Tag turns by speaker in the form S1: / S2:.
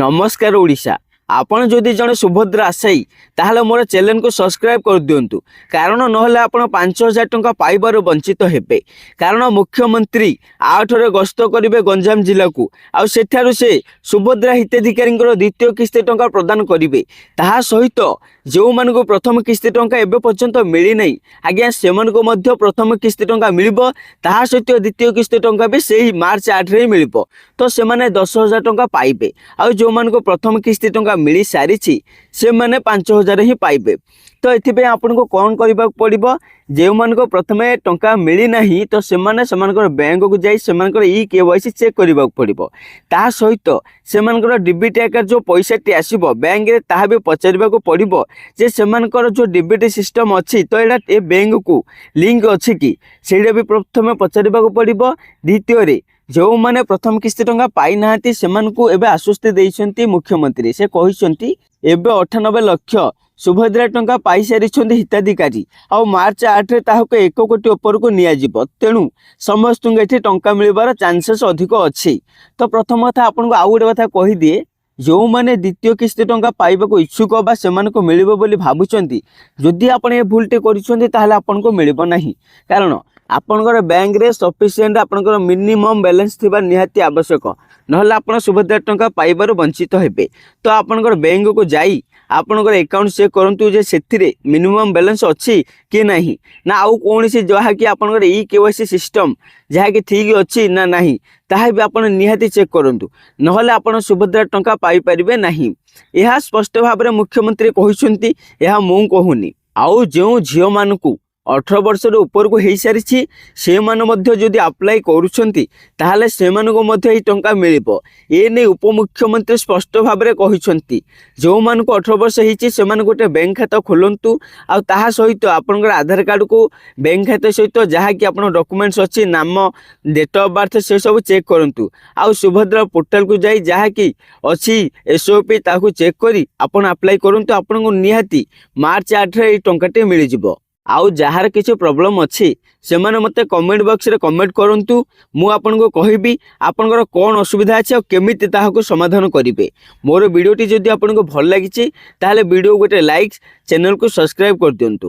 S1: नमस्कार ओडिशा। आपण जदि जड़े सुभद्रा आशायी ताहले मोर चैनल को सब्सक्राइब कर दिंतु कारण नहले आपण 5000 टंका पाइबार वंचित हेबे। कारण मुख्यमंत्री आठरे गस्त करेंगे गंजाम जिला को आउ सेठारु से सुभद्रा हिताधिकारी द्वितीय किस्ती टंका प्रदान करेंगे। ताहा सहित जो मान को प्रथम किस्ती टंका एबे पर्यंत मिली नहीं आज्ञा से प्रथम किस्ती टंका मिलिबो। ताहा सहित द्वितीय किस्ती टंका भी से मार्च 8 रे मिलिबो। तो से माने 10,000 टंका पाइबे। आउ जो मान को प्रथम किस्ती टंका मिली सारी से माने 5,000 ही पाइबे। तो ये आपन को कौन करने पड़ो जो मान को प्रथमे टंका मिली नहीं तो से बैंक को जाकर ई केवाईसी चेक करने पड़ो। ता सहित से डीबीटी आकार जो पैसाटी आसो बैंक रे ताहा भी पचार पड़ो जे से जो डीबीटी सिस्टम अच्छी तो ये बैंक को लिंक अच्छी कि से भी प्रथम पचार पड़ो। द्वितीय जो माने प्रथम किस्ती टंका पाई नाहांती सेमानकु एबे आश्वस्ति देइछंती मुख्यमंत्री। से कहिसंती एबे 98 लाख सुभद्रा टंका पाई सारिछंती हिताधिकारी आ मार्च 8 रे ताहाको 1 कोटी ऊपर को निया जिवो। तेणु समस्त एठी टंका मिलबार चांसेस अधिक अछि। तो प्रथम कथा आपनको आउ गोटे कथा कहि दिए जो माने द्वितीय किस्ती टंका पाइबाको इच्छुक बा सेमानको मिलिबो बोली भाबुचंती जदि आपण ए भूलटे करिसंती ताहाले आपनको मिलिबो नाही। कारण आपनकर बैंक रे सफिशिएंट आपनकर मिनिमम बैलेंस थिबा निहाती आवश्यक नहले आपण सुभद्रा टंका पाइबार वंचित हेबे। तो आपनकर बैंक को जाई आपनकर अकाउंट चेक करंतु जे सेथिरे मिनिमम बैलेंस अछि कि नाही ना आउ कोनसी जहा कि आपनकर ई केवाईसी सिस्टम जहा कि ठीक अछि ना नाही ताहा भी आपण निहाती चेक करंतु नहले आपण सुभद्रा टंका पाई परिबे नाही। यह स्पष्ट भाव में मुख्यमंत्री कहिसंती। यह मु कहूनी आउ जो झियो मानकु 18 वर्ष ऊपर को हो सारी से जदि अप्लाई करुछंती ताहले सेमानको मध्य ही टंका मिलिबो। ए नै उपमुख्यमंत्री स्पष्ट भाव में कहिसंती जो मानकु 18 वर्ष होईची सेमान गोटे बैंक खाता खोलंतु आ ताहा सहित आपनकर आधार कार्ड को बैंक खाता सहित जहा कि आपन डॉक्यूमेंट्स अछि नाम डेट ऑफ बर्थ से सब चेक करंतु आ सुभद्रा पोर्टल को जाई जहा कि अछि एसओपी ताकू चेक करी आपन अप्लाई करंतु आपन निहाती मार्च 8 रे टंकाटे मिल जिवो। आउ जार किसी प्रॉब्लम अच्छी से मते कमेंट बॉक्स रे कमेंट करंतु मु आपनको कहिबी आपनकर कौन असुविधा अछि और केमिति ताहाको समाधान करिवे। मोर वीडियोटी जदि आपनको भल लागिछि ताहले वीडियो गोटे लाइक चैनल को सब्सक्राइब कर दियंतु।